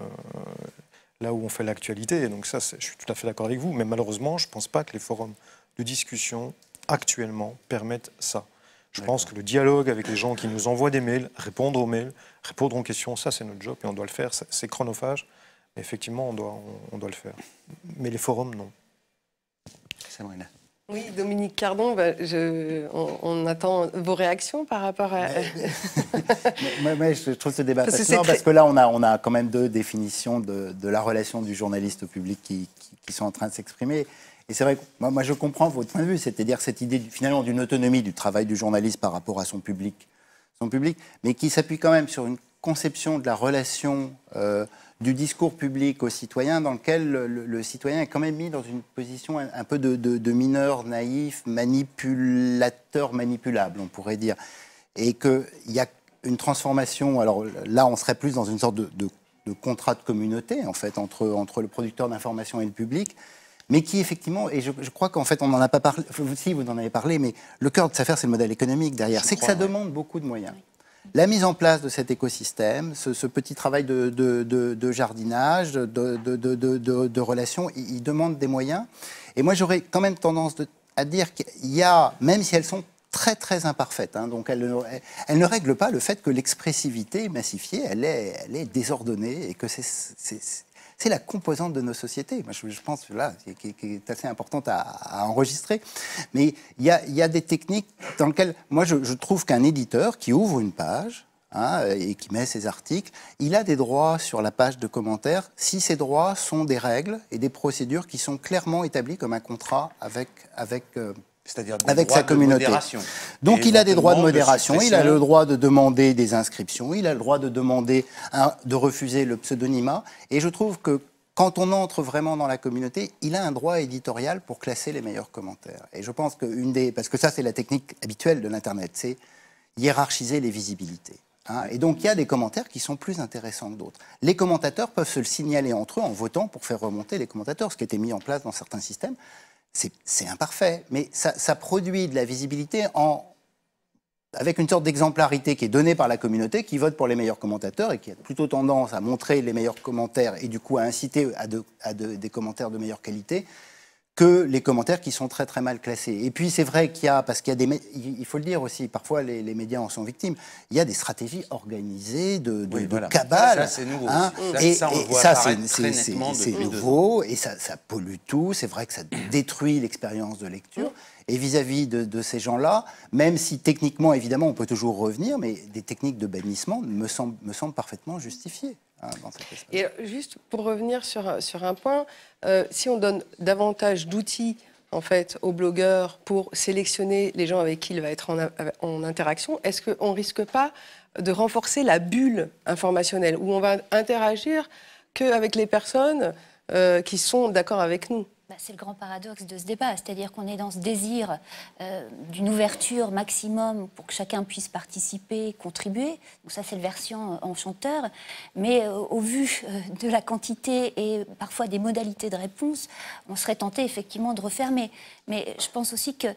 [SPEAKER 5] là où on fait l'actualité. Donc ça, je suis tout à fait d'accord avec vous. Mais malheureusement, je ne pense pas que les forums de discussion actuellement permettent ça. Je pense que le dialogue avec les gens qui nous envoient des mails, répondre aux mails, répondre aux questions, ça c'est notre job et on doit le faire. C'est chronophage, mais effectivement, on doit le faire. Mais les forums, non.
[SPEAKER 1] Sabrina.
[SPEAKER 2] Oui, Dominique Cardon, on attend vos réactions par rapport à...
[SPEAKER 3] Moi, je trouve ce débat passionnant parce que là, on a quand même deux définitions de la relation du journaliste au public qui sont en train de s'exprimer. Et c'est vrai que moi, je comprends votre point de vue, c'est-à-dire cette idée finalement d'une autonomie du travail du journaliste par rapport à son public, mais qui s'appuie quand même sur une conception de la relation du discours public aux citoyens dans lequel le citoyen est quand même mis dans une position un peu de mineur naïf, manipulateur manipulable, on pourrait dire. Et qu'il y a une transformation, alors là on serait plus dans une sorte de contrat de communauté en fait entre le producteur d'information et le public, mais qui effectivement, et je crois qu'en fait on n'en a pas parlé, si vous en avez parlé, mais le cœur de cette affaire c'est le modèle économique derrière, c'est que ça demande beaucoup de moyens. La mise en place de cet écosystème, ce petit travail de jardinage, de relations, il demande des moyens. Et moi, j'aurais quand même tendance à dire qu'il y a, même si elles sont très, très imparfaites, donc elles ne règlent pas le fait que l'expressivité massifiée, elle est désordonnée et que c'est la composante de nos sociétés. Moi, je pense là, qui est assez importante à enregistrer. Mais il y a des techniques dans lesquelles, moi, je trouve qu'un éditeur qui ouvre une page et qui met ses articles, il a des droits sur la page de commentaires si ces droits sont des règles et des procédures qui sont clairement établies comme un contrat avec
[SPEAKER 1] c'est-à-dire
[SPEAKER 3] avec sa communauté. Donc il a des droits de modération, il a le droit de demander des inscriptions, il a le droit de demander de refuser le pseudonymat. Et je trouve que quand on entre vraiment dans la communauté, il a un droit éditorial pour classer les meilleurs commentaires. Et je pense que parce que ça c'est la technique habituelle de l'Internet, c'est hiérarchiser les visibilités. Et donc il y a des commentaires qui sont plus intéressants que d'autres. Les commentateurs peuvent se le signaler entre eux en votant pour faire remonter les commentateurs, ce qui a été mis en place dans certains systèmes. C'est imparfait, mais ça produit de la visibilité avec une sorte d'exemplarité qui est donnée par la communauté qui vote pour les meilleurs commentateurs et qui a plutôt tendance à montrer les meilleurs commentaires et du coup à inciter à des commentaires de meilleure qualité que les commentaires qui sont très très mal classés. Et puis c'est vrai parce qu'il y a il faut le dire aussi, parfois les médias en sont victimes, il y a des stratégies organisées de cabale.
[SPEAKER 1] Ça c'est nouveau.
[SPEAKER 3] Ça on le voit c'est nouveau et ça pollue tout. C'est vrai que ça détruit l'expérience de lecture. Et vis-à-vis de ces gens-là, même si techniquement, évidemment, on peut toujours revenir, mais des techniques de bannissement me semblent parfaitement justifiées. Dans cet espace.
[SPEAKER 2] Et juste pour revenir sur un point, si on donne davantage d'outils en fait, aux blogueurs pour sélectionner les gens avec qui il va être en interaction, est-ce qu'on ne risque pas de renforcer la bulle informationnelle où on va interagir qu'avec les personnes qui sont d'accord avec nous?
[SPEAKER 4] C'est le grand paradoxe de ce débat, c'est-à-dire qu'on est dans ce désir d'une ouverture maximum pour que chacun puisse participer, contribuer. Donc ça, c'est le versant enchanteur. Mais au vu de la quantité et parfois des modalités de réponse, on serait tenté effectivement de refermer. Mais je pense aussi que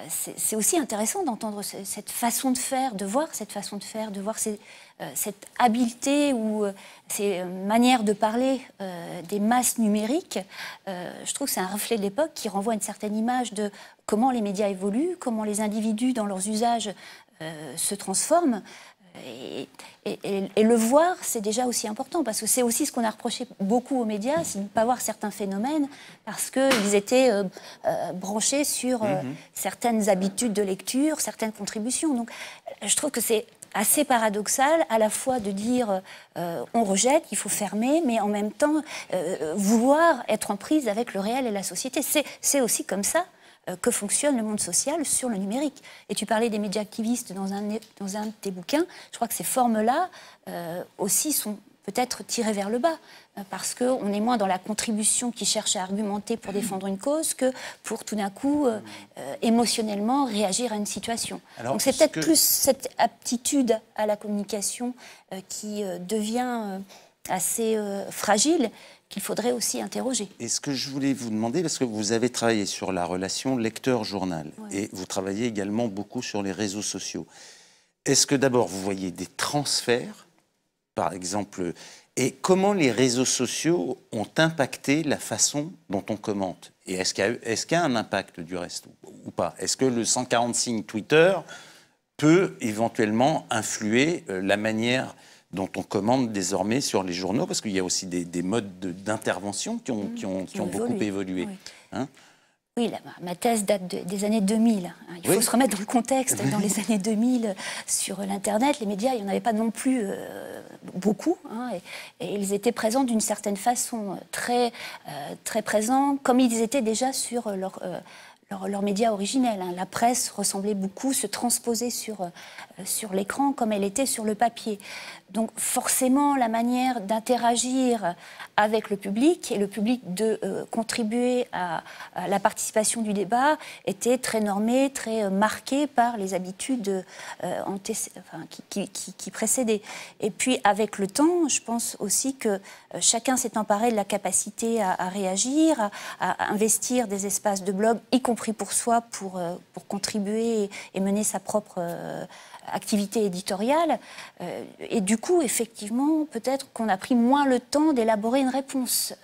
[SPEAKER 4] c'est aussi intéressant d'entendre cette façon de faire, de voir cette façon de faire, de voir cette habileté ou ces manières de parler des masses numériques. Je trouve que c'est un reflet de l'époque qui renvoie à une certaine image de comment les médias évoluent, comment les individus dans leurs usages se transforment. Et le voir, c'est déjà aussi important, parce que c'est aussi ce qu'on a reproché beaucoup aux médias, c'est de ne pas voir certains phénomènes, parce qu'ils étaient branchés sur certaines habitudes de lecture, certaines contributions. Donc je trouve que c'est assez paradoxal, à la fois de dire on rejette, il faut fermer, mais en même temps vouloir être en prise avec le réel et la société. C'est aussi comme ça que fonctionne le monde social sur le numérique. Et tu parlais des médias activistes dans un de tes bouquins. Je crois que ces formes-là aussi sont peut-être tirées vers le bas, parce qu'on est moins dans la contribution qui cherche à argumenter pour défendre une cause que pour tout d'un coup, émotionnellement, réagir à une situation. Alors, donc c'est peut-être plus cette aptitude à la communication qui devient assez fragile, qu'il faudrait aussi interroger.
[SPEAKER 1] Et ce que je voulais vous demander, parce que vous avez travaillé sur la relation lecteur-journal, et vous travaillez également beaucoup sur les réseaux sociaux. Est-ce que d'abord vous voyez des transferts, par exemple, et comment les réseaux sociaux ont impacté la façon dont on commente? Et est-ce qu'il y a un impact du reste ou pas? Est-ce que le 140 signes Twitter peut éventuellement influer la manière dont on commande désormais sur les journaux, parce qu'il y a aussi des modes d'intervention qui ont beaucoup évolué.
[SPEAKER 4] Oui.
[SPEAKER 1] Hein?
[SPEAKER 4] Oui, ma thèse date des années 2000. Il faut se remettre dans le contexte. Dans les années 2000, sur l'Internet, les médias, il n'y en avait pas non plus beaucoup. Et ils étaient présents d'une certaine façon, très présents, comme ils étaient déjà sur leur média originel. La presse ressemblait beaucoup, se transposait sur l'écran comme elle était sur le papier. Donc forcément, la manière d'interagir avec le public et le public de contribuer à la participation du débat était très normée, très marquée par les habitudes qui précédaient. Et puis avec le temps, je pense aussi que chacun s'est emparé de la capacité à réagir, à investir des espaces de blog, y compris pour soi, pour contribuer et mener sa propre activité éditoriale. Et du coup, effectivement, peut-être qu'on a pris moins le temps d'élaborer une réponse.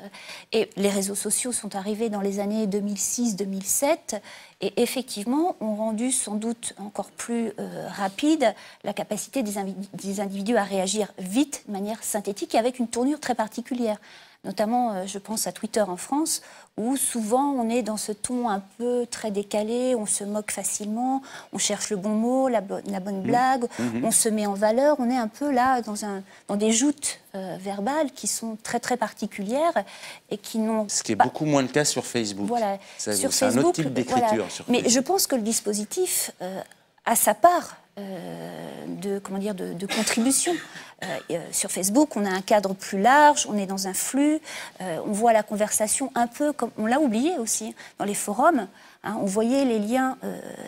[SPEAKER 4] Et les réseaux sociaux sont arrivés dans les années 2006-2007 et effectivement ont rendu sans doute encore plus rapide la capacité des individus à réagir vite, de manière synthétique et avec une tournure très particulière. Notamment, je pense à Twitter en France, où souvent on est dans ce ton un peu très décalé, on se moque facilement, on cherche le bon mot, la bonne blague, on se met en valeur, on est un peu là dans des joutes verbales qui sont très très particulières et qui n'ont
[SPEAKER 1] Ce qui est beaucoup moins le cas sur Facebook.
[SPEAKER 4] Voilà.
[SPEAKER 1] C'est un autre type d'écriture.
[SPEAKER 4] Voilà.
[SPEAKER 1] Sur
[SPEAKER 4] Mais
[SPEAKER 1] Facebook.
[SPEAKER 4] je pense que le dispositif a sa part de contribution. Sur Facebook, on a un cadre plus large, on est dans un flux, on voit la conversation un peu comme... On l'a oublié aussi, dans les forums, on voyait les liens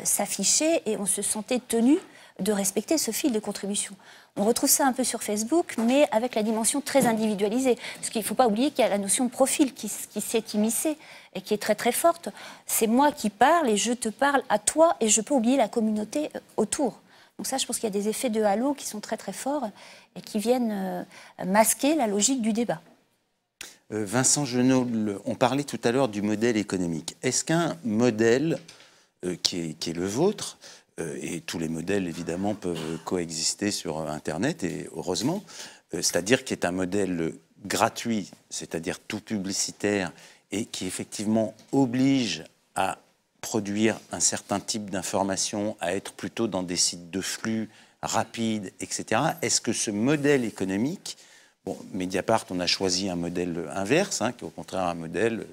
[SPEAKER 4] s'afficher et on se sentait tenu de respecter ce fil de contribution. On retrouve ça un peu sur Facebook, mais avec la dimension très individualisée. Parce qu'il ne faut pas oublier qu'il y a la notion de profil qui s'est immiscée et qui est très très forte. C'est moi qui parle et je te parle à toi et je peux oublier la communauté autour. Donc ça, je pense qu'il y a des effets de halo qui sont très très forts et qui viennent masquer la logique du débat.
[SPEAKER 1] Vincent Genot, on parlait tout à l'heure du modèle économique. Est-ce qu'un modèle qui est le vôtre, et tous les modèles évidemment peuvent coexister sur Internet, et heureusement, c'est-à-dire qui est un modèle gratuit, c'est-à-dire tout publicitaire, et qui effectivement oblige à produire un certain type d'information, à être plutôt dans des sites de flux rapides, etc. Est-ce que ce modèle économique, bon, Mediapart, on a choisi un modèle inverse, qui est au contraire un modèle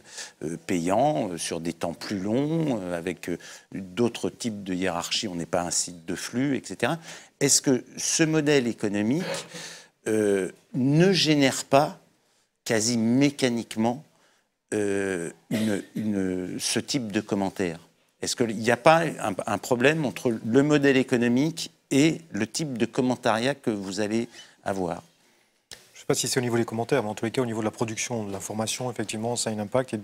[SPEAKER 1] payant, sur des temps plus longs, avec d'autres types de hiérarchie, on n'est pas un site de flux, etc. Est-ce que ce modèle économique ne génère pas quasi mécaniquement ce type de commentaires? Est-ce qu'il n'y a pas un problème entre le modèle économique et le type de commentariat que vous allez avoir?
[SPEAKER 5] Je ne sais pas si c'est au niveau des commentaires, mais en tous les cas, au niveau de la production de l'information, effectivement, ça a un impact. Et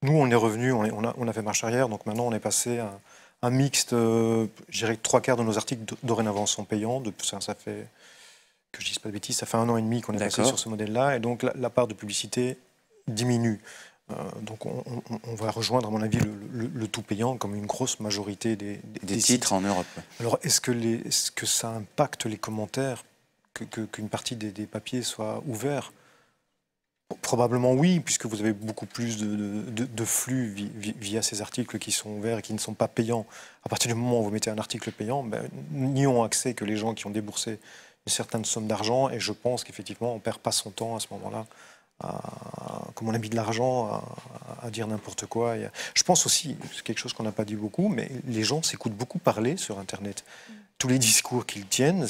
[SPEAKER 5] nous, on est revenus, on a fait marche arrière, donc maintenant, on est passé à un mixte, je dirais que 3/4 de nos articles dorénavant sont payants. Ça fait, que je ne dise pas de bêtises, ça fait 1 an et demi qu'on est passé sur ce modèle-là, et donc la part de publicité diminue. Donc on va rejoindre, à mon avis, le tout payant comme une grosse majorité des
[SPEAKER 1] titres en Europe.
[SPEAKER 5] Alors, est-ce que ça impacte les commentaires, qu'une partie des papiers soit ouvert? Probablement oui, puisque vous avez beaucoup plus de flux via ces articles qui sont ouverts et qui ne sont pas payants. À partir du moment où vous mettez un article payant, n'y ont accès que les gens qui ont déboursé une certaine somme d'argent, et je pense qu'effectivement, on ne perd pas son temps à ce moment-là, comme on a mis de l'argent, à dire n'importe quoi. Je pense aussi, c'est quelque chose qu'on n'a pas dit beaucoup, mais les gens s'écoutent beaucoup parler sur Internet. Tous les discours qu'ils tiennent,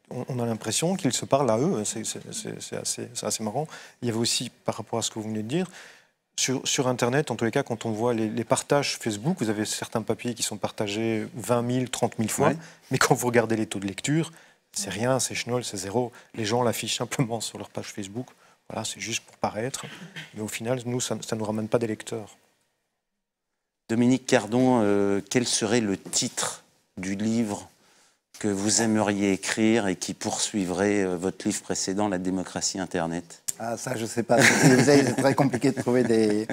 [SPEAKER 5] on a l'impression qu'ils se parlent à eux. C'est assez marrant. Il y avait aussi, par rapport à ce que vous venez de dire, sur Internet, en tous les cas, quand on voit les partages Facebook, vous avez certains papiers qui sont partagés 20 000, 30 000 fois, mais quand vous regardez les taux de lecture, c'est rien, c'est schnoll, c'est zéro. Les gens l'affichent simplement sur leur page Facebook. Voilà, c'est juste pour paraître. Mais au final, nous, ça ne nous ramène pas des lecteurs.
[SPEAKER 1] Dominique Cardon, quel serait le titre du livre que vous aimeriez écrire et qui poursuivrait votre livre précédent, La démocratie Internet?
[SPEAKER 3] Ah, ça, je ne sais pas. C'est très compliqué de trouver des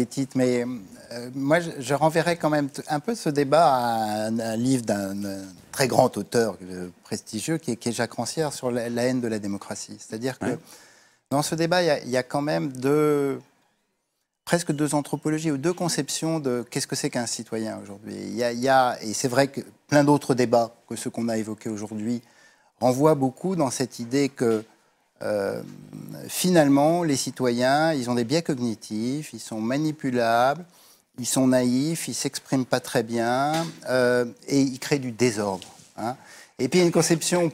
[SPEAKER 3] titres. Mais moi, je renverrais quand même un peu ce débat à un livre d'un très grand auteur prestigieux qui est Jacques Rancière sur la haine de la démocratie. C'est-à-dire que dans ce débat, il y a quand même presque deux anthropologies ou deux conceptions de qu'est-ce que c'est qu'un citoyen aujourd'hui. Et c'est vrai que plein d'autres débats que ceux qu'on a évoqués aujourd'hui renvoient beaucoup dans cette idée que finalement, les citoyens, ils ont des biais cognitifs, ils sont manipulables, ils sont naïfs, ils ne s'expriment pas très bien et ils créent du désordre. Hein. Et puis, il y a une conception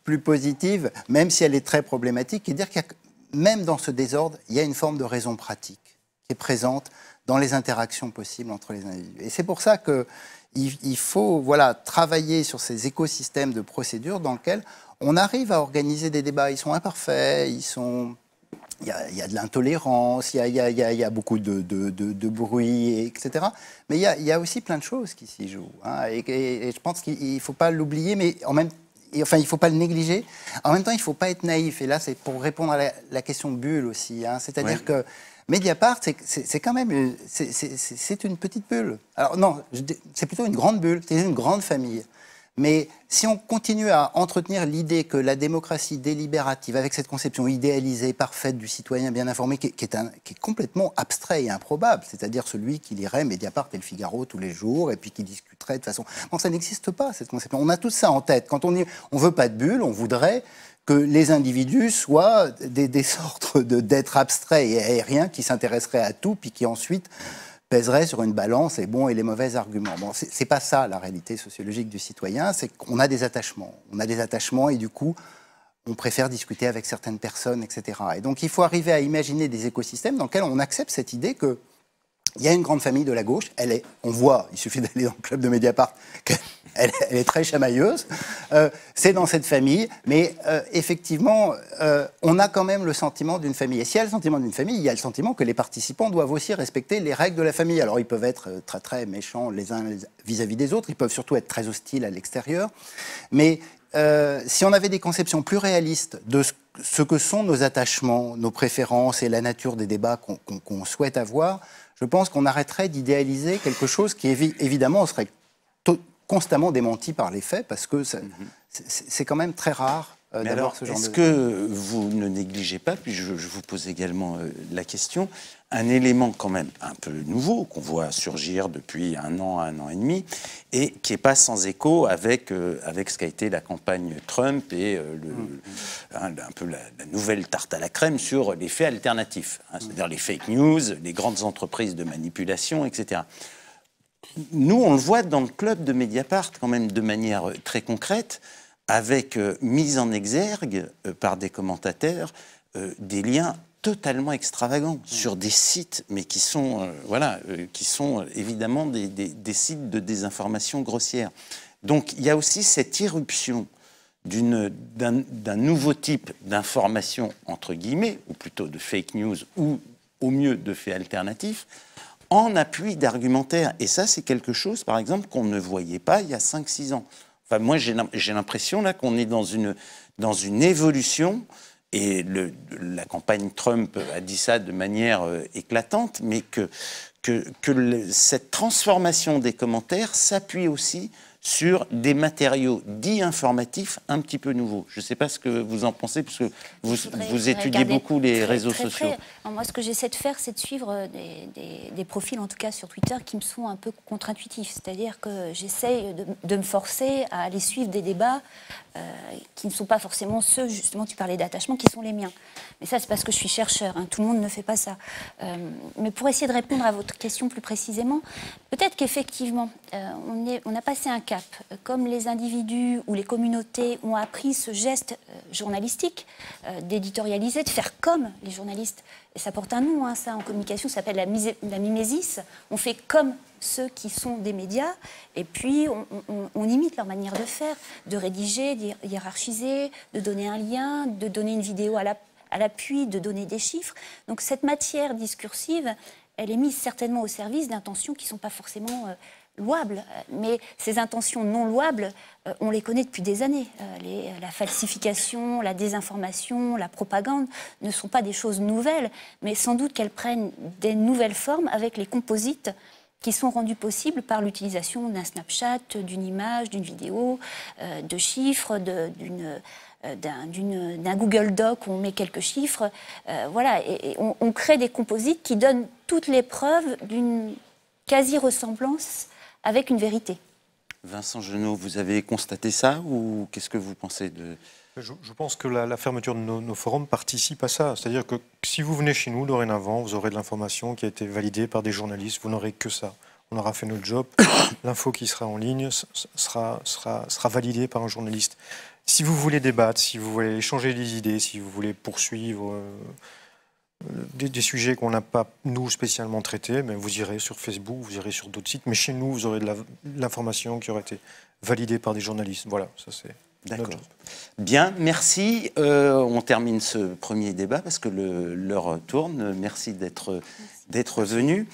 [SPEAKER 3] plus positive, même si elle est très problématique, qui est de dire qu'il y a, même dans ce désordre, il y a une forme de raison pratique qui est présente dans les interactions possibles entre les individus. Et c'est pour ça qu'il faut travailler sur ces écosystèmes de procédures dans lesquels on arrive à organiser des débats. Ils sont imparfaits, il y a de l'intolérance, il y a beaucoup de bruit, etc. Mais il y a aussi plein de choses qui s'y jouent. Hein, et je pense qu'il ne faut pas l'oublier, mais il ne faut pas le négliger. En même temps, il ne faut pas être naïf. Et là, c'est pour répondre à la question bulle aussi. Hein. C'est-à-dire que Mediapart, c'est quand même c'est une petite bulle. Alors non, c'est plutôt une grande bulle, c'est une grande famille. Mais si on continue à entretenir l'idée que la démocratie délibérative, avec cette conception idéalisée, parfaite du citoyen bien informé, qui est complètement abstrait et improbable, c'est-à-dire celui qui lirait Mediapart et Le Figaro tous les jours et puis qui discuterait de façon... Bon, ça n'existe pas, cette conception. On a tout ça en tête. Quand on veut pas de bulle, on voudrait que les individus soient des sortes d'êtres abstraits et aériens qui s'intéresseraient à tout, puis qui ensuite pèserait sur une balance les bons et les mauvais arguments. Bon, c'est pas ça la réalité sociologique du citoyen, c'est qu'on a des attachements. On a des attachements et du coup, on préfère discuter avec certaines personnes, etc. Et donc, il faut arriver à imaginer des écosystèmes dans lesquels on accepte cette idée que il y a une grande famille de la gauche, on voit, il suffit d'aller dans le club de Mediapart, qu'elle est très chamailleuse, c'est dans cette famille, mais effectivement, on a quand même le sentiment d'une famille. Et s'il y a le sentiment d'une famille, il y a le sentiment que les participants doivent aussi respecter les règles de la famille. Alors ils peuvent être très très méchants les uns vis-à-vis des autres, ils peuvent surtout être très hostiles à l'extérieur, mais si on avait des conceptions plus réalistes de ce que sont nos attachements, nos préférences et la nature des débats qu'on souhaite avoir, je pense qu'on arrêterait d'idéaliser quelque chose qui, évidemment, serait constamment démenti par les faits, parce que c'est quand même très rare d'avoir ce genre de...
[SPEAKER 1] Est-ce que vous ne négligez pas, puis je vous pose également la question, un élément quand même un peu nouveau qu'on voit surgir depuis un an et demi, et qui n'est pas sans écho avec ce qu'a été la campagne Trump et un peu la nouvelle tarte à la crème sur les faits alternatifs, hein, c'est-à-dire les fake news, les grandes entreprises de manipulation, etc. Nous, on le voit dans le club de Mediapart quand même de manière très concrète, avec mise en exergue par des commentateurs des liens totalement extravagants sur des sites, mais qui sont évidemment des sites de désinformation grossière. Donc il y a aussi cette irruption d'un nouveau type d'information, entre guillemets, ou plutôt de fake news, ou au mieux de faits alternatifs, en appui d'argumentaires. Et ça, c'est quelque chose, par exemple, qu'on ne voyait pas il y a 5-6 ans. Enfin, moi, j'ai l'impression là qu'on est dans une évolution et la campagne Trump a dit ça de manière éclatante, mais cette transformation des commentaires s'appuie aussi sur des matériaux dits informatifs un petit peu nouveaux. Je ne sais pas ce que vous en pensez, parce que vous étudiez beaucoup les réseaux sociaux.
[SPEAKER 4] Moi, ce que j'essaie de faire, c'est de suivre des profils, en tout cas sur Twitter, qui me sont un peu contre-intuitifs. C'est-à-dire que j'essaie de me forcer à aller suivre des débats qui ne sont pas forcément ceux, justement, tu parlais d'attachement, qui sont les miens. Mais ça, c'est parce que je suis chercheur. Hein. Tout le monde ne fait pas ça. Mais pour essayer de répondre à votre question plus précisément, peut-être qu'effectivement, on a passé un cap. Comme les individus ou les communautés ont appris ce geste journalistique d'éditorialiser, de faire comme les journalistes. Et ça porte un nom, hein, ça, en communication, ça s'appelle la mimésis. On fait comme ceux qui sont des médias, et puis on imite leur manière de faire, de rédiger, de hiérarchiser, de donner un lien, de donner une vidéo à l'appui, de donner des chiffres. Donc cette matière discursive, elle est mise certainement au service d'intentions qui ne sont pas forcément louables. Mais ces intentions non louables, on les connaît depuis des années. La falsification, la désinformation, la propagande ne sont pas des choses nouvelles, mais sans doute qu'elles prennent des nouvelles formes avec les composites qui sont rendus possibles par l'utilisation d'un Snapchat, d'une image, d'une vidéo, de chiffres, d'un Google Doc où on met quelques chiffres. Voilà, et on crée des composites qui donnent toutes les preuves d'une quasi-ressemblance avec une vérité.
[SPEAKER 1] Vincent Genot, vous avez constaté ça ou qu'est-ce que vous pensez de...
[SPEAKER 5] Je pense que la fermeture de nos forums participe à ça. C'est-à-dire que si vous venez chez nous, dorénavant, vous aurez de l'information qui a été validée par des journalistes. Vous n'aurez que ça. On aura fait notre job. L'info qui sera en ligne sera validée par un journaliste. Si vous voulez débattre, si vous voulez échanger des idées, si vous voulez poursuivre des sujets qu'on n'a pas, nous, spécialement traités, mais vous irez sur Facebook, vous irez sur d'autres sites. Mais chez nous, vous aurez de l'information qui aura été validée par des journalistes. Voilà, ça c'est...
[SPEAKER 1] D'accord. Bien, merci. On termine ce premier débat parce que l'heure tourne. Merci d'être venu.